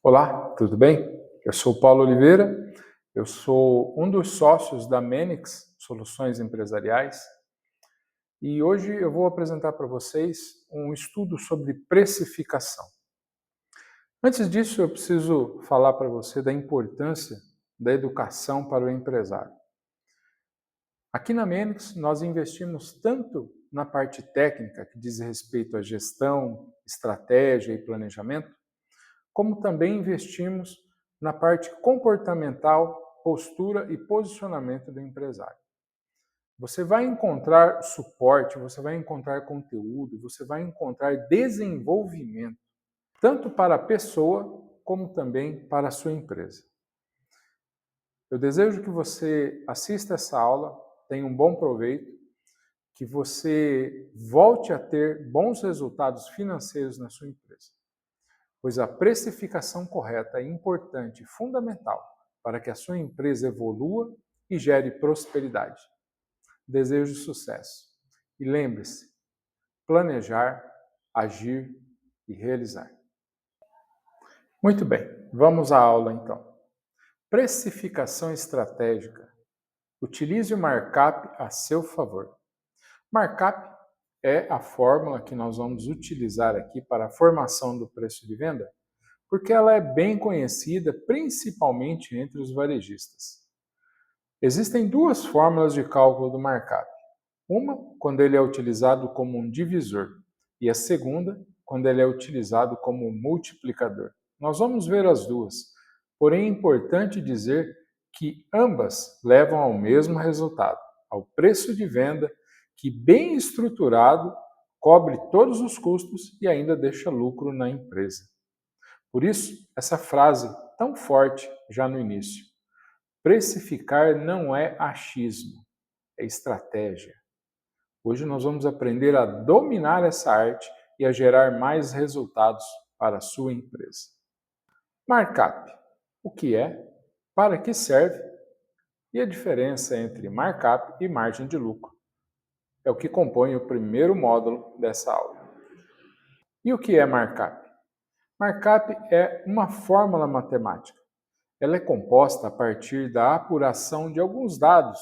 Olá, tudo bem? Eu sou Paulo Oliveira, eu sou um dos sócios da Menix Soluções Empresariais e hoje eu vou apresentar para vocês um estudo sobre precificação. Antes disso, eu preciso falar para você da importância da educação para o empresário. Aqui na Menix, nós investimos tanto na parte técnica, que diz respeito à gestão, estratégia e planejamento, como também investimos na parte comportamental, postura e posicionamento do empresário. Você vai encontrar suporte, você vai encontrar conteúdo, você vai encontrar desenvolvimento, tanto para a pessoa como também para a sua empresa. Eu desejo que você assista essa aula, tenha um bom proveito, que você volte a ter bons resultados financeiros na sua empresa, pois a precificação correta é importante e fundamental para que a sua empresa evolua e gere prosperidade. Desejo sucesso. E lembre-se, planejar, agir e realizar. Muito bem, vamos à aula então. Precificação estratégica. Utilize o markup a seu favor. Markup é a fórmula que nós vamos utilizar aqui para a formação do preço de venda, porque ela é bem conhecida principalmente entre os varejistas. Existem duas fórmulas de cálculo do markup. Uma, quando ele é utilizado como um divisor, e a segunda, quando ele é utilizado como um multiplicador. Nós vamos ver as duas, porém é importante dizer que ambas levam ao mesmo resultado, ao preço de venda, que bem estruturado cobre todos os custos e ainda deixa lucro na empresa. Por isso, essa frase tão forte já no início. Precificar não é achismo, é estratégia. Hoje nós vamos aprender a dominar essa arte e a gerar mais resultados para a sua empresa. Markup. O que é? Para que serve? E a diferença entre markup e margem de lucro. É o que compõe o primeiro módulo dessa aula. E o que é markup? Markup é uma fórmula matemática. Ela é composta a partir da apuração de alguns dados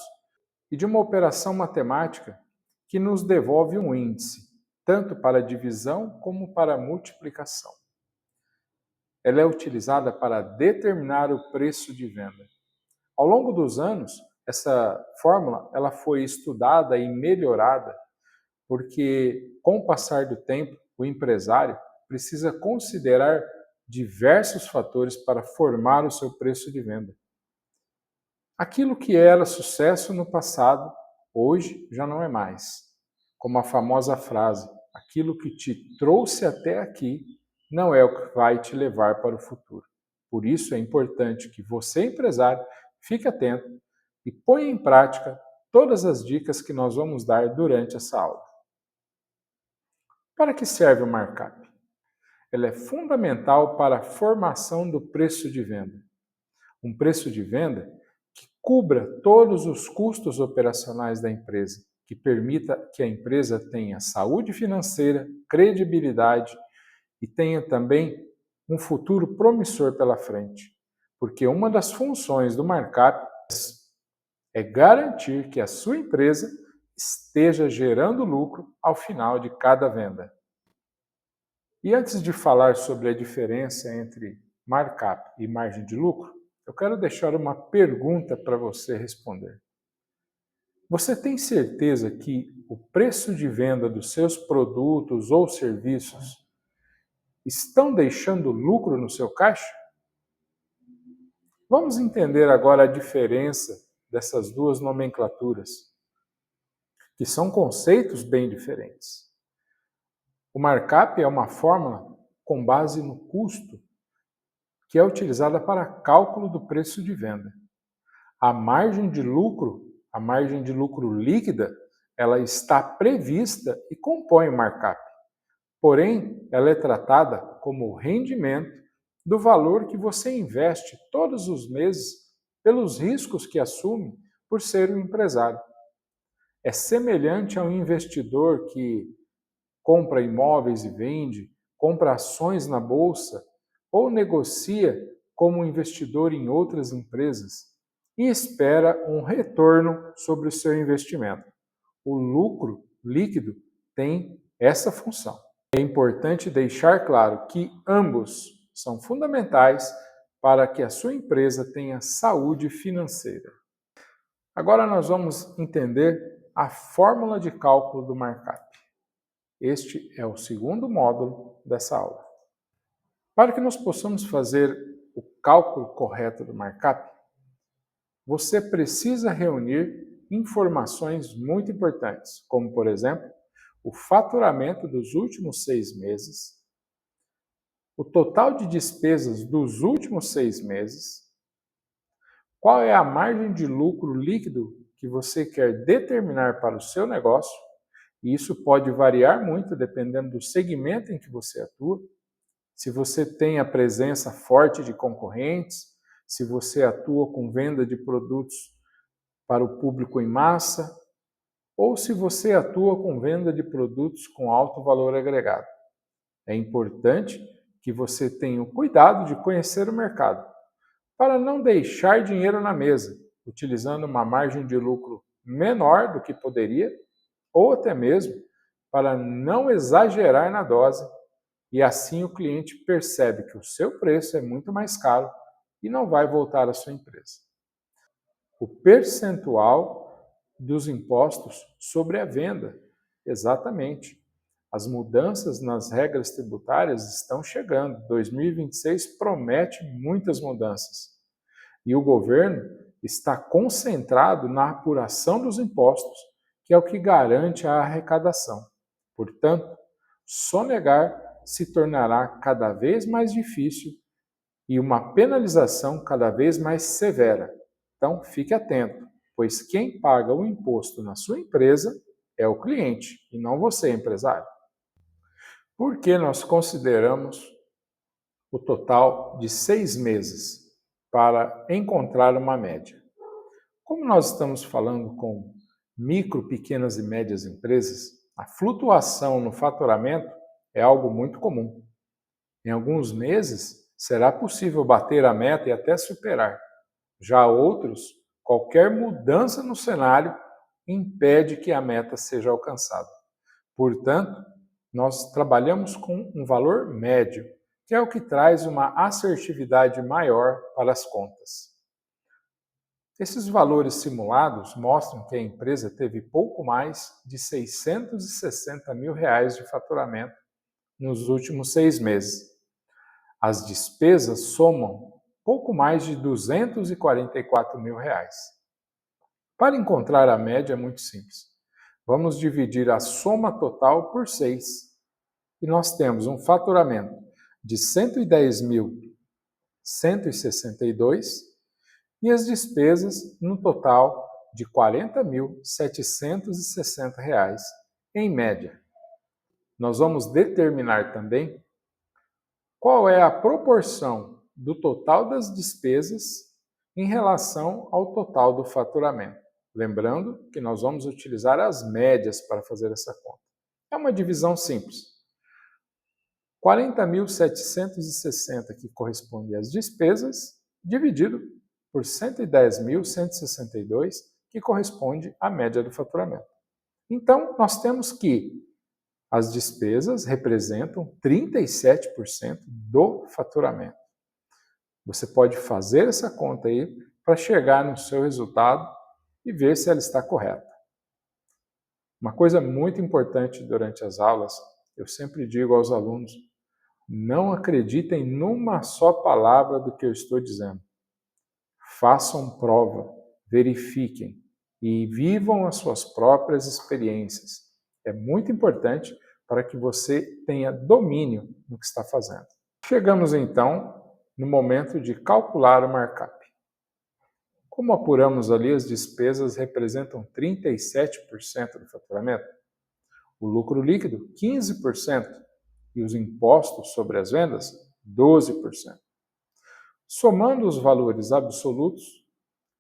e de uma operação matemática que nos devolve um índice, tanto para divisão como para multiplicação. Ela é utilizada para determinar o preço de venda. Ao longo dos anos, essa fórmula ela foi estudada e melhorada, porque com o passar do tempo, o empresário precisa considerar diversos fatores para formar o seu preço de venda. Aquilo que era sucesso no passado, hoje já não é mais. Como a famosa frase, aquilo que te trouxe até aqui não é o que vai te levar para o futuro. Por isso é importante que você, empresário, fique atento e ponha em prática todas as dicas que nós vamos dar durante essa aula. Para que serve o markup? Ela é fundamental para a formação do preço de venda. Um preço de venda que cubra todos os custos operacionais da empresa, que permita que a empresa tenha saúde financeira, credibilidade e tenha também um futuro promissor pela frente. Porque uma das funções do markup é garantir que a sua empresa esteja gerando lucro ao final de cada venda. E antes de falar sobre a diferença entre markup e margem de lucro, eu quero deixar uma pergunta para você responder. Você tem certeza que o preço de venda dos seus produtos ou serviços estão deixando lucro no seu caixa? Vamos entender agora a diferença dessas duas nomenclaturas, que são conceitos bem diferentes. O markup é uma fórmula com base no custo, que é utilizada para cálculo do preço de venda. A margem de lucro líquida, ela está prevista e compõe o markup. Porém, ela é tratada como rendimento do valor que você investe todos os meses pelos riscos que assume por ser um empresário. É semelhante a um investidor que compra imóveis e vende, compra ações na bolsa ou negocia como investidor em outras empresas e espera um retorno sobre o seu investimento. O lucro líquido tem essa função. É importante deixar claro que ambos são fundamentais para que a sua empresa tenha saúde financeira. Agora nós vamos entender a fórmula de cálculo do markup. Este é o segundo módulo dessa aula. Para que nós possamos fazer o cálculo correto do markup, você precisa reunir informações muito importantes, como, por exemplo, o faturamento dos últimos 6 meses, o total de despesas dos últimos 6 meses, qual é a margem de lucro líquido que você quer determinar para o seu negócio, e isso pode variar muito dependendo do segmento em que você atua, se você tem a presença forte de concorrentes, se você atua com venda de produtos para o público em massa, ou se você atua com venda de produtos com alto valor agregado. É importante que você tenha o cuidado de conhecer o mercado, para não deixar dinheiro na mesa, utilizando uma margem de lucro menor do que poderia, ou até mesmo para não exagerar na dose, e assim o cliente percebe que o seu preço é muito mais caro e não vai voltar à sua empresa. O percentual dos impostos sobre a venda, exatamente. As mudanças nas regras tributárias estão chegando. 2026 promete muitas mudanças. E o governo está concentrado na apuração dos impostos, que é o que garante a arrecadação. Portanto, sonegar se tornará cada vez mais difícil e uma penalização cada vez mais severa. Então, fique atento, pois quem paga o imposto na sua empresa é o cliente e não você, empresário. Por que nós consideramos o total de 6 meses para encontrar uma média? Como nós estamos falando com micro, pequenas e médias empresas, a flutuação no faturamento é algo muito comum. Em alguns meses, será possível bater a meta e até superar. Já outros, qualquer mudança no cenário impede que a meta seja alcançada. Portanto, nós trabalhamos com um valor médio, que é o que traz uma assertividade maior para as contas. Esses valores simulados mostram que a empresa teve pouco mais de R$660 mil de faturamento nos últimos 6 meses. As despesas somam pouco mais de R$244 mil. Para encontrar a média é muito simples. Vamos dividir a soma total por 6 e nós temos um faturamento de R$110.162 e as despesas no total de R$40.760 em média. Nós vamos determinar também qual é a proporção do total das despesas em relação ao total do faturamento. Lembrando que nós vamos utilizar as médias para fazer essa conta. É uma divisão simples. 40.760, que corresponde às despesas, dividido por 110.162, que corresponde à média do faturamento. Então, nós temos que as despesas representam 37% do faturamento. Você pode fazer essa conta aí para chegar no seu resultado e ver se ela está correta. Uma coisa muito importante durante as aulas, eu sempre digo aos alunos, não acreditem numa só palavra do que eu estou dizendo. Façam prova, verifiquem e vivam as suas próprias experiências. É muito importante para que você tenha domínio no que está fazendo. Chegamos então no momento de calcular o markup. Como apuramos ali, as despesas representam 37% do faturamento, o lucro líquido 15% e os impostos sobre as vendas 12%. Somando os valores absolutos,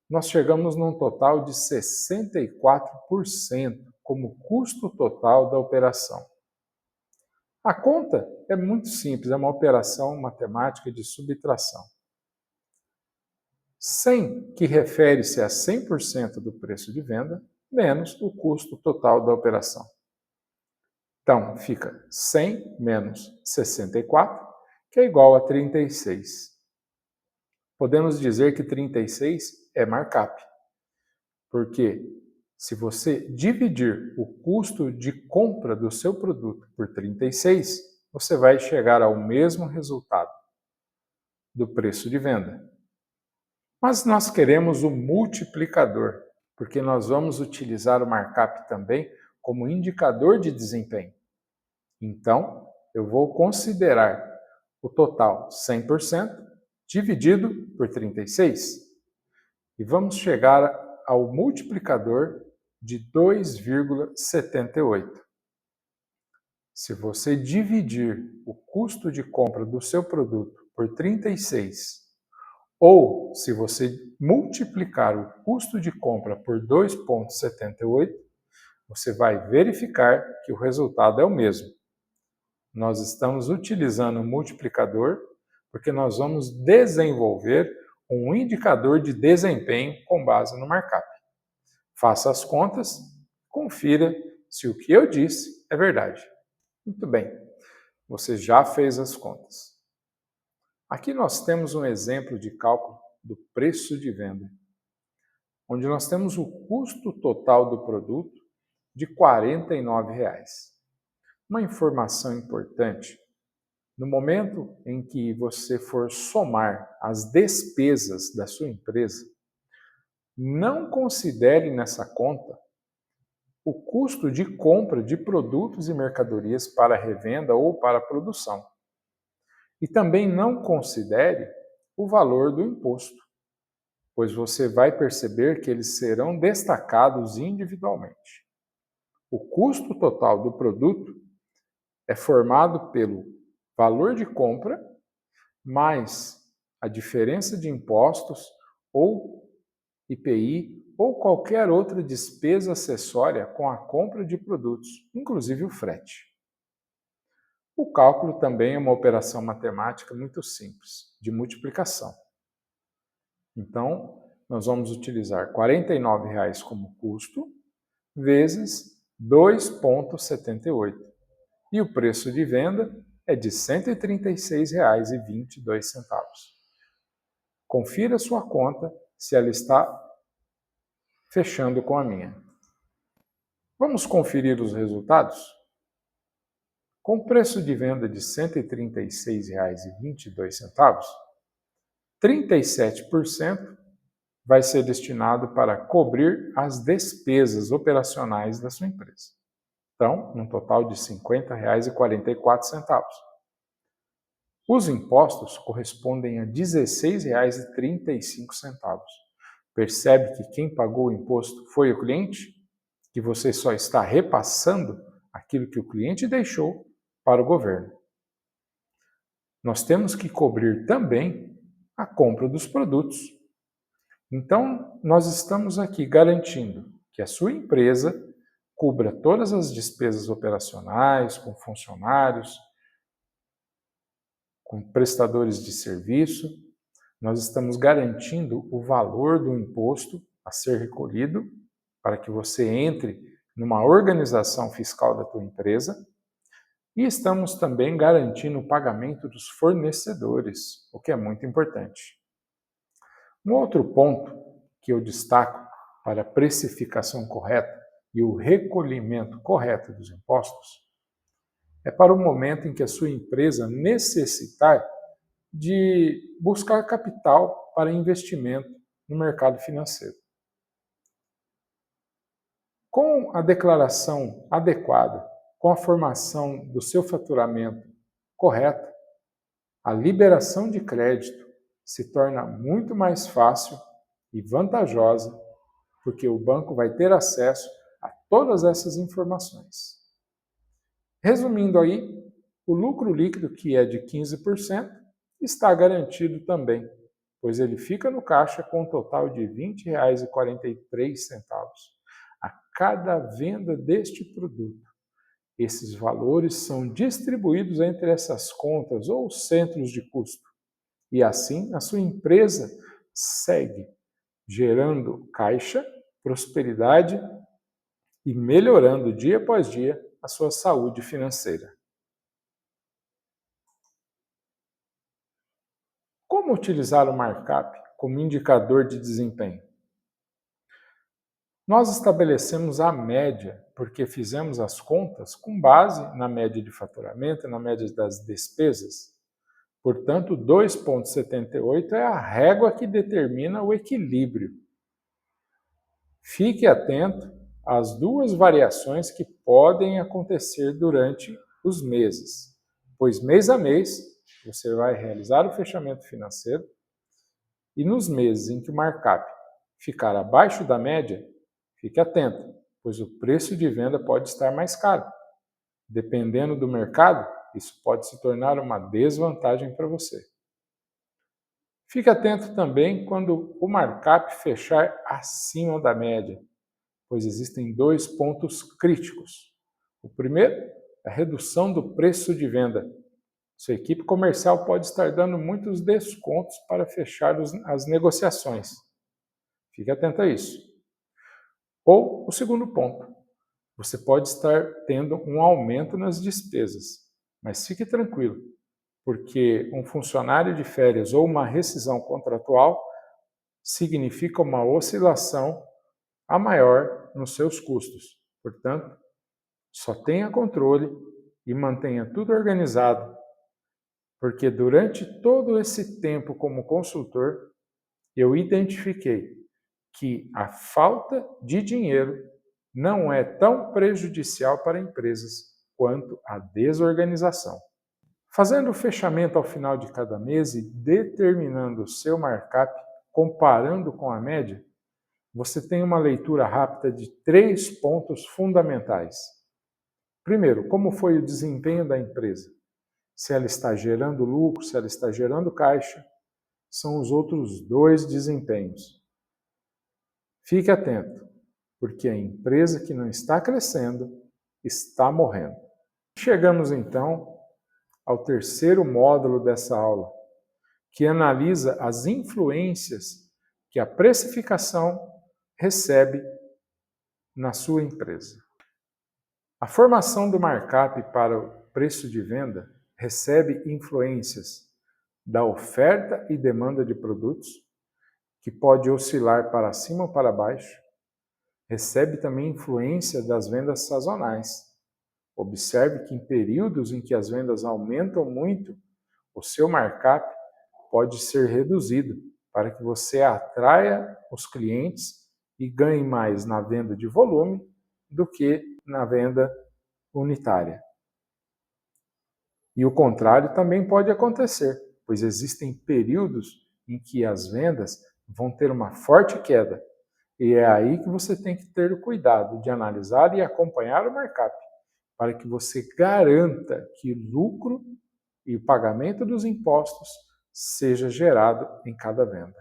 nós chegamos num total de 64% como custo total da operação. A conta é muito simples, é uma operação matemática de subtração. 100, que refere-se a 100% do preço de venda, menos o custo total da operação. Então, fica 100 menos 64, que é igual a 36. Podemos dizer que 36 é markup, porque se você dividir o custo de compra do seu produto por 36, você vai chegar ao mesmo resultado do preço de venda. Mas nós queremos o multiplicador, porque nós vamos utilizar o markup também como indicador de desempenho. Então, eu vou considerar o total 100% dividido por 36 e vamos chegar ao multiplicador de 2,78. Se você dividir o custo de compra do seu produto por 36, ou se você multiplicar o custo de compra por 2,78, você vai verificar que o resultado é o mesmo. Nós estamos utilizando o multiplicador porque nós vamos desenvolver um indicador de desempenho com base no markup. Faça as contas, confira se o que eu disse é verdade. Muito bem, você já fez as contas. Aqui nós temos um exemplo de cálculo do preço de venda, onde nós temos o custo total do produto de R$ 49. Uma informação importante: no momento em que você for somar as despesas da sua empresa, não considere nessa conta o custo de compra de produtos e mercadorias para revenda ou para produção. E também não considere o valor do imposto, pois você vai perceber que eles serão destacados individualmente. O custo total do produto é formado pelo valor de compra mais a diferença de impostos ou IPI ou qualquer outra despesa acessória com a compra de produtos, inclusive o frete. O cálculo também é uma operação matemática muito simples, de multiplicação. Então, nós vamos utilizar R$ 49 como custo, vezes 2,78. E o preço de venda é de R$ 136,22. Confira sua conta se ela está fechando com a minha. Vamos conferir os resultados? Com o preço de venda de R$ 136,22, 37% vai ser destinado para cobrir as despesas operacionais da sua empresa. Então, um total de R$ 50,44. Os impostos correspondem a R$ 16,35. Percebe que quem pagou o imposto foi o cliente? Que você só está repassando aquilo que o cliente deixou para o governo. Nós temos que cobrir também a compra dos produtos. Então, nós estamos aqui garantindo que a sua empresa cubra todas as despesas operacionais, com funcionários, com prestadores de serviço. Nós estamos garantindo o valor do imposto a ser recolhido para que você entre numa organização fiscal da tua empresa. E estamos também garantindo o pagamento dos fornecedores, o que é muito importante. Um outro ponto que eu destaco para a precificação correta e o recolhimento correto dos impostos é para o momento em que a sua empresa necessitar de buscar capital para investimento no mercado financeiro. Com a declaração adequada, com a formação do seu faturamento correta, a liberação de crédito se torna muito mais fácil e vantajosa, porque o banco vai ter acesso a todas essas informações. Resumindo aí, o lucro líquido, que é de 15%, está garantido também, pois ele fica no caixa com um total de R$ 20,43 a cada venda deste produto. Esses valores são distribuídos entre essas contas ou centros de custo. E assim, a sua empresa segue gerando caixa, prosperidade e melhorando dia após dia a sua saúde financeira. Como utilizar o markup como indicador de desempenho? Nós estabelecemos a média, porque fizemos as contas com base na média de faturamento e na média das despesas. Portanto, 2,78 é a régua que determina o equilíbrio. Fique atento às duas variações que podem acontecer durante os meses, pois mês a mês você vai realizar o fechamento financeiro e nos meses em que o markup ficar abaixo da média, fique atento, pois o preço de venda pode estar mais caro. Dependendo do mercado, isso pode se tornar uma desvantagem para você. Fique atento também quando o markup fechar acima da média, pois existem dois pontos críticos. O primeiro é a redução do preço de venda. Sua equipe comercial pode estar dando muitos descontos para fechar as negociações. Fique atento a isso. Ou o segundo ponto, você pode estar tendo um aumento nas despesas, mas fique tranquilo, porque um funcionário de férias ou uma rescisão contratual significa uma oscilação a maior nos seus custos. Portanto, só tenha controle e mantenha tudo organizado, porque durante todo esse tempo como consultor, eu identifiquei que a falta de dinheiro não é tão prejudicial para empresas quanto a desorganização. Fazendo o fechamento ao final de cada mês e determinando o seu markup, comparando com a média, você tem uma leitura rápida de 3 pontos fundamentais. Primeiro, como foi o desempenho da empresa? Se ela está gerando lucro, se ela está gerando caixa, são os outros 2 desempenhos. Fique atento, porque a empresa que não está crescendo está morrendo. Chegamos então ao terceiro módulo dessa aula, que analisa as influências que a precificação recebe na sua empresa. A formação do markup para o preço de venda recebe influências da oferta e demanda de produtos, que pode oscilar para cima ou para baixo. Recebe também influência das vendas sazonais. Observe que em períodos em que as vendas aumentam muito, o seu markup pode ser reduzido para que você atraia os clientes e ganhe mais na venda de volume do que na venda unitária. E o contrário também pode acontecer, pois existem períodos em que as vendas vão ter uma forte queda. E é aí que você tem que ter o cuidado de analisar e acompanhar o markup, para que você garanta que o lucro e o pagamento dos impostos seja gerado em cada venda.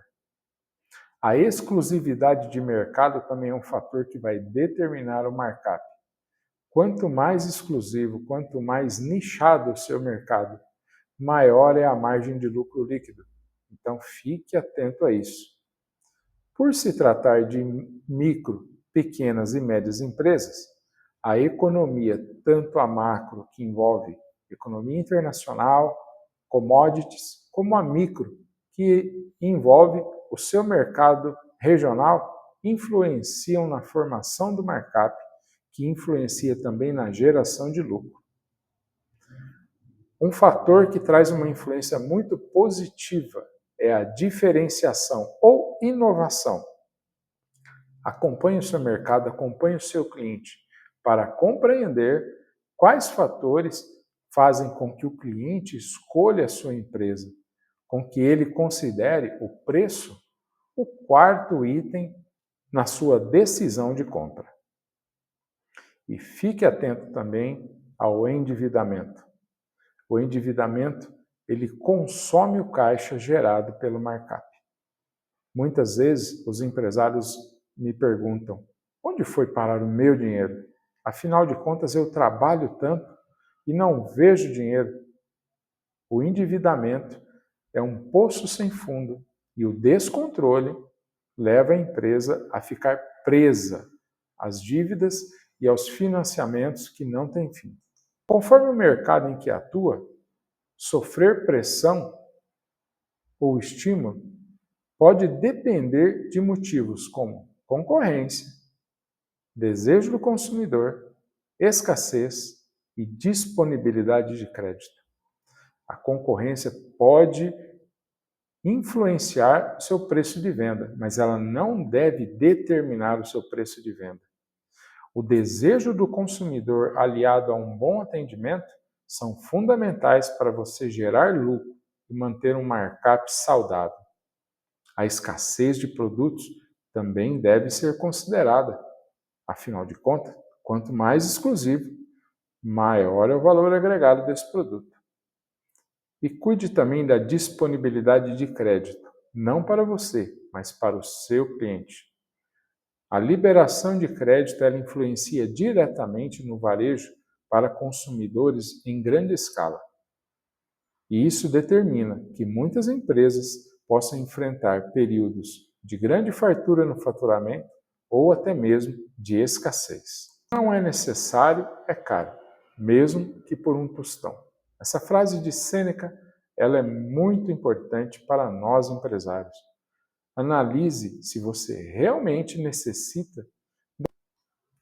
A exclusividade de mercado também é um fator que vai determinar o markup. Quanto mais exclusivo, quanto mais nichado o seu mercado, maior é a margem de lucro líquido. Então fique atento a isso. Por se tratar de micro, pequenas e médias empresas, a economia, tanto a macro, que envolve economia internacional, commodities, como a micro, que envolve o seu mercado regional, influenciam na formação do markup, que influencia também na geração de lucro. Um fator que traz uma influência muito positiva é a diferenciação ou inovação. Acompanhe o seu mercado, acompanhe o seu cliente para compreender quais fatores fazem com que o cliente escolha a sua empresa, com que ele considere o preço o quarto item na sua decisão de compra. E fique atento também ao endividamento. O endividamento, ele consome o caixa gerado pelo markup. Muitas vezes os empresários me perguntam: onde foi parar o meu dinheiro? Afinal de contas, eu trabalho tanto e não vejo dinheiro. O endividamento é um poço sem fundo e o descontrole leva a empresa a ficar presa às dívidas e aos financiamentos que não têm fim. Conforme o mercado em que atua, sofrer pressão ou estímulo pode depender de motivos como concorrência, desejo do consumidor, escassez e disponibilidade de crédito. A concorrência pode influenciar o seu preço de venda, mas ela não deve determinar o seu preço de venda. O desejo do consumidor aliado a um bom atendimento são fundamentais para você gerar lucro e manter um markup saudável. A escassez de produtos também deve ser considerada. Afinal de contas, quanto mais exclusivo, maior é o valor agregado desse produto. E cuide também da disponibilidade de crédito, não para você, mas para o seu cliente. A liberação de crédito ela influencia diretamente no varejo para consumidores em grande escala. E isso determina que muitas empresas possam enfrentar períodos de grande fartura no faturamento ou até mesmo de escassez. Não é necessário, é caro, mesmo que por um tostão. Essa frase de Sêneca, ela é muito importante para nós empresários. Analise se você realmente necessita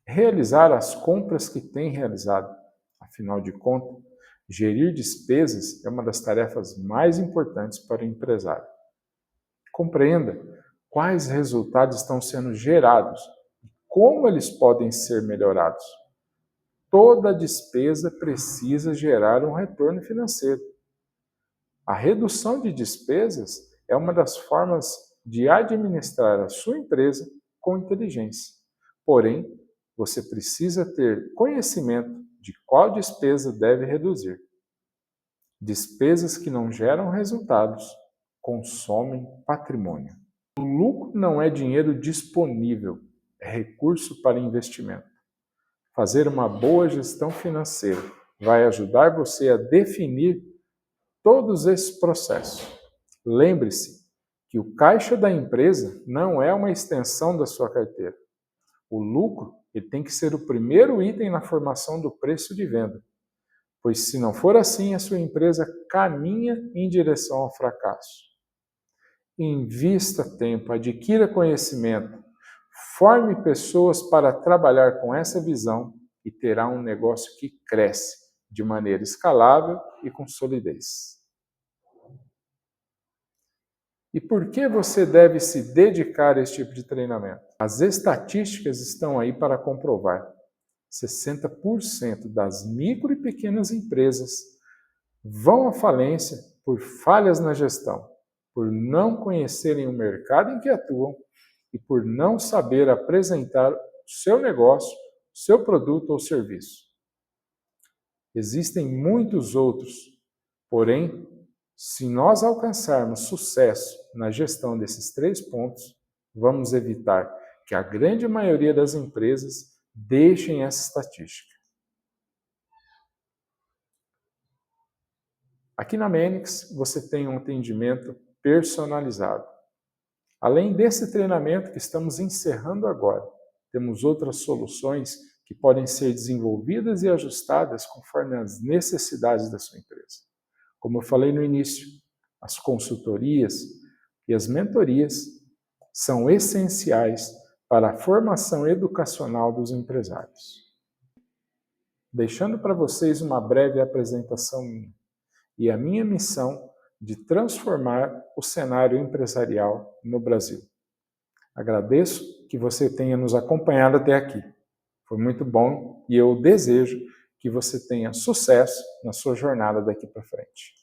realizar as compras que tem realizado. Afinal de contas, gerir despesas é uma das tarefas mais importantes para o empresário. Compreenda quais resultados estão sendo gerados e como eles podem ser melhorados. Toda despesa precisa gerar um retorno financeiro. A redução de despesas é uma das formas de administrar a sua empresa com inteligência. Porém, você precisa ter conhecimento de qual despesa deve reduzir. Despesas que não geram resultados consomem patrimônio. O lucro não é dinheiro disponível, é recurso para investimento. Fazer uma boa gestão financeira vai ajudar você a definir todos esses processos. Lembre-se que o caixa da empresa não é uma extensão da sua carteira. O lucro ele tem que ser o primeiro item na formação do preço de venda, pois se não for assim, a sua empresa caminha em direção ao fracasso. Invista tempo, adquira conhecimento, forme pessoas para trabalhar com essa visão e terá um negócio que cresce de maneira escalável e com solidez. E por que você deve se dedicar a esse tipo de treinamento? As estatísticas estão aí para comprovar. 60% das micro e pequenas empresas vão à falência por falhas na gestão, por não conhecerem o mercado em que atuam e por não saber apresentar o seu negócio, seu produto ou serviço. Existem muitos outros, porém, se nós alcançarmos sucesso na gestão desses 3 pontos, vamos evitar que a grande maioria das empresas deixem essa estatística. Aqui na Menix, você tem um atendimento personalizado. Além desse treinamento que estamos encerrando agora, temos outras soluções que podem ser desenvolvidas e ajustadas conforme as necessidades da sua empresa. Como eu falei no início, as consultorias e as mentorias são essenciais para a formação educacional dos empresários. Deixando para vocês uma breve apresentação minha e a minha missão de transformar o cenário empresarial no Brasil. Agradeço que você tenha nos acompanhado até aqui. Foi muito bom e eu desejo que você tenha sucesso na sua jornada daqui para frente.